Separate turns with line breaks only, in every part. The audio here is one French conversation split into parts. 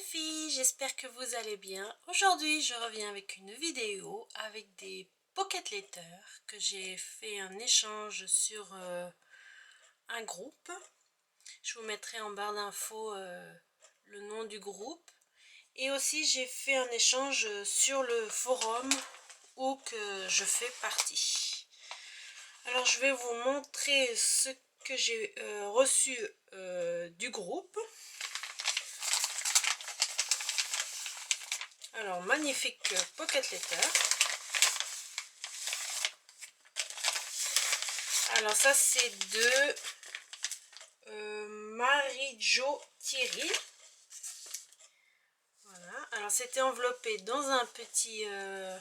les filles, j'espère que vous allez bien. Aujourd'hui, je reviens avec une vidéo avec des pocket letters que j'ai fait un échange sur un groupe. Je vous mettrai en barre d'infos le nom du groupe. Et aussi, j'ai fait un échange sur le forum où que je fais partie. Alors, je vais vous montrer ce que j'ai reçu du groupe. Alors, magnifique pocket letter. Alors, ça, c'est de Marie-Jo Thierry. Voilà. Alors, c'était enveloppé dans un petit... je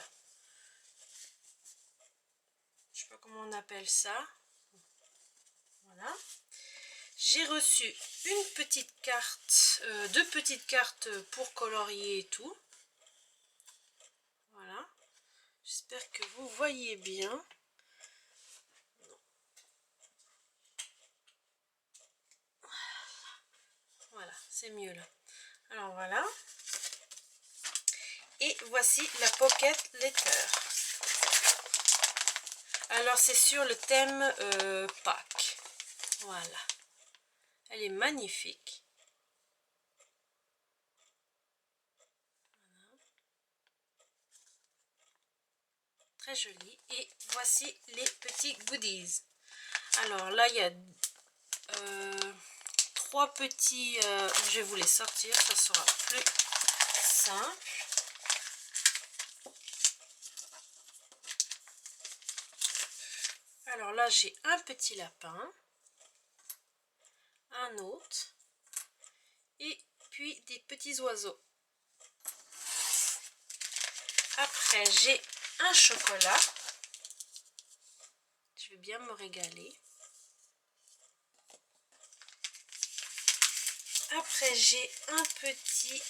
sais pas comment on appelle ça. Voilà. J'ai reçu une petite carte, deux petites cartes pour colorier et tout. Voilà. J'espère que vous voyez bien. Voilà, c'est mieux là. Alors voilà. Et voici la pocket letter. Alors c'est sur le thème Pâques. Voilà. Elle est magnifique. Voilà. Très jolie. Et voici les petits goodies. Alors là il y a trois petits... je vais vous les sortir, ça sera plus simple. Alors là j'ai un petit lapin, un autre et puis des petits oiseaux. Après j'ai un chocolat, je vais bien me régaler. Après j'ai un petit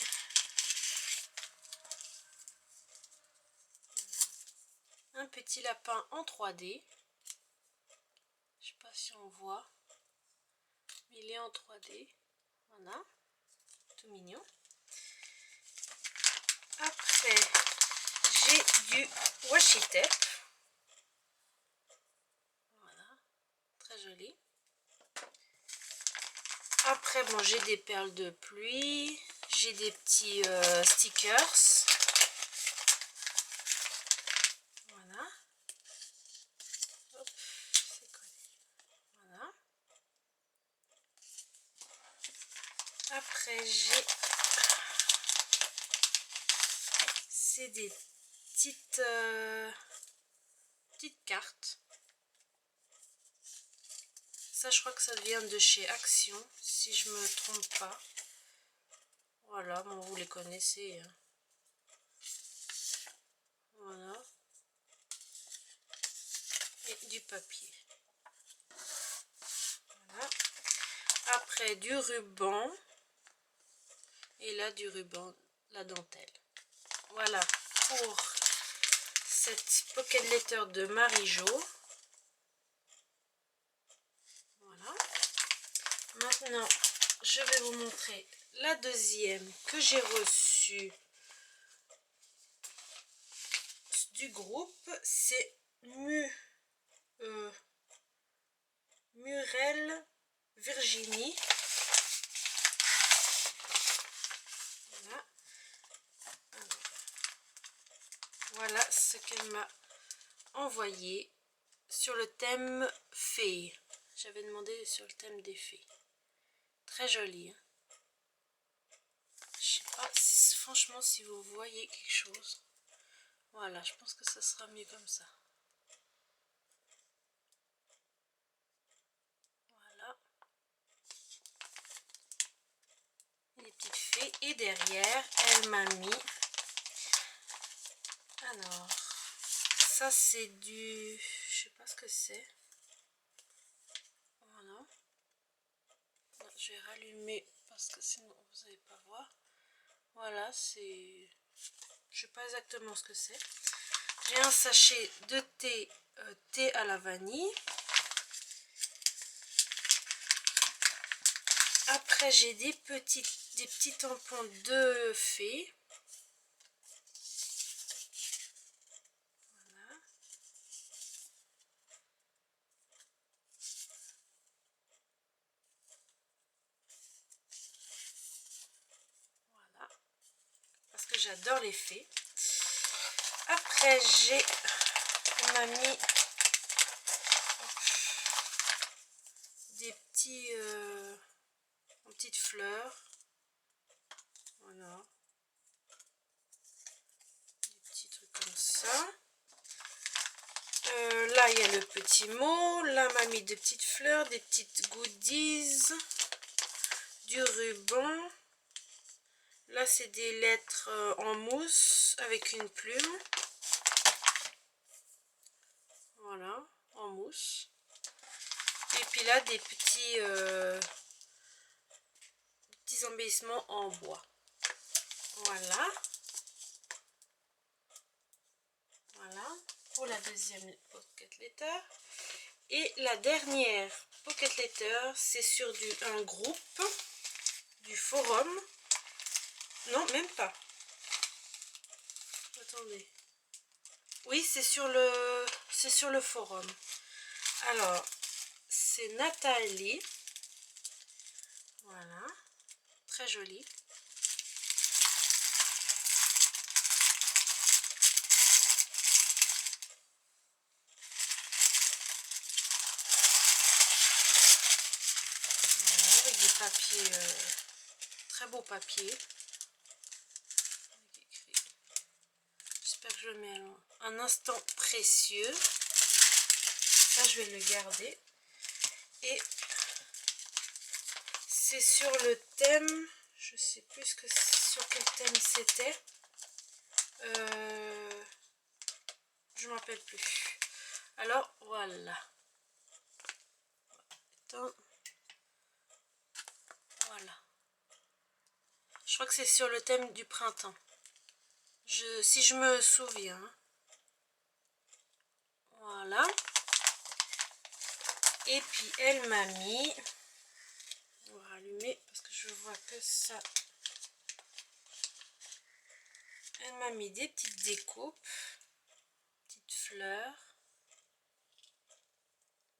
lapin en 3D. Je sais pas si on voit, mais il est en 3D. Voilà, tout mignon. Après j'ai du washi tape. Voilà, très joli. Après bon, j'ai des perles de pluie, j'ai des petits stickers. Voilà. Hop, c'est collé. Voilà. Après j'ai des petites cartes. Ça je crois que ça vient de chez Action, si je me trompe pas. Voilà, bon, vous les connaissez, hein. Voilà. Et du papier. Voilà. Après du ruban. Et là du ruban, la dentelle. Voilà pour cette pocket letter de Marie-Jo. Voilà. Maintenant, je vais vous montrer la deuxième que j'ai reçue du groupe. C'est Murel Virginie. Voilà. Voilà ce qu'elle m'a envoyé sur le thème fées. J'avais demandé sur le thème des fées. Très joli, hein. Je sais pas franchement si vous voyez quelque chose. Voilà, je pense que ça sera mieux comme ça. Voilà. Les petites fées. Et derrière, elle m'a mis... Alors, ça c'est du... Je sais pas ce que c'est. Voilà. Non, je vais rallumer parce que sinon vous n'allez pas voir. Voilà, c'est... Je sais pas exactement ce que c'est. J'ai un sachet de thé à la vanille. Après j'ai des des petits tampons de fées. Voilà. Voilà. Parce que j'adore les fées. Après, j'ai mis des petites fleurs. Voilà. Des petits trucs comme ça. Là, il y a le petit mot. Là, m'a mis des petites fleurs, des petites goodies, du ruban. Là, c'est des lettres en mousse avec une plume. Voilà, en mousse. Et puis là, des petits embellissements en bois. Voilà. Voilà, pour la deuxième pocket letter. Et la dernière pocket letter, c'est sur un groupe du forum. Non, même pas. Attendez. Oui, c'est sur le forum. Alors, c'est Nathalie. Voilà, très jolie. Voilà, avec des papiers, très beau papier. J'espère que je le mets un instant précieux. Ça, je vais le garder. Et c'est sur le thème, je sais plus sur quel thème c'était. Je ne me rappelle plus. Alors, voilà. Attends. Voilà. Je crois que c'est sur le thème du printemps. Si je me souviens. Voilà. Et puis elle m'a mis, on va rallumer parce que je vois que ça. Elle m'a mis des petites découpes, petites fleurs.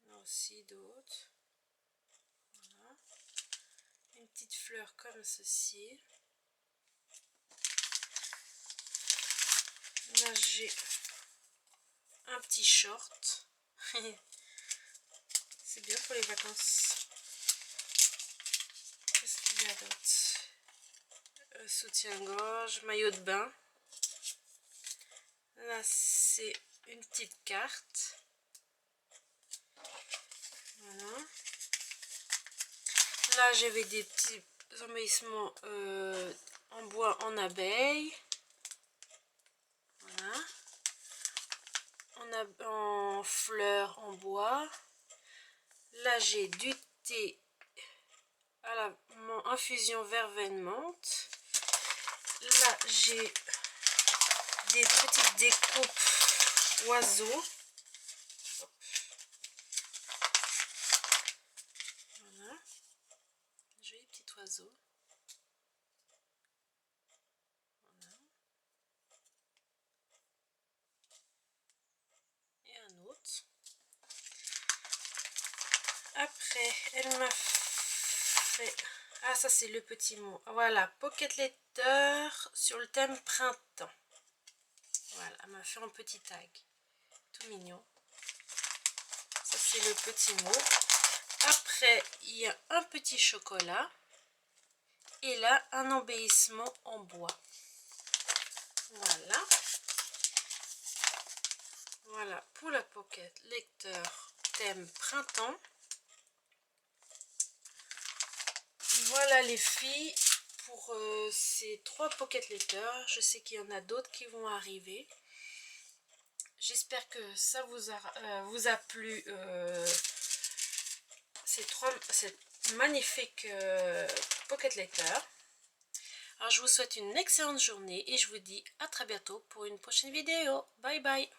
Là aussi d'autres. Voilà. Une petite fleur comme ceci. Là j'ai un petit short. C'est bien pour les vacances. Qu'est-ce qu'il y a d'autre? Soutien-gorge, maillot de bain. Là c'est une petite carte. Voilà. Là j'avais des petits embellissements en bois en abeille. Voilà. En fleurs en bois. Là j'ai du thé à la infusion verveine menthe. Là j'ai des petites découpes oiseaux. Voilà, joli petit oiseau. Voilà. Et un autre. Après, elle m'a fait... Ah, ça c'est le petit mot. Voilà, pocket letter sur le thème printemps. Voilà, elle m'a fait un petit tag. Tout mignon. Ça c'est le petit mot. Après, il y a un petit chocolat. Et là, un embellissement en bois. Voilà. Voilà pour la pocket lecteur thème printemps. Voilà les filles pour ces 3 pocket letters. Je sais qu'il y en a d'autres qui vont arriver. J'espère que ça vous a plu cette magnifique pocket letter. Alors je vous souhaite une excellente journée et je vous dis à très bientôt pour une prochaine vidéo. Bye bye.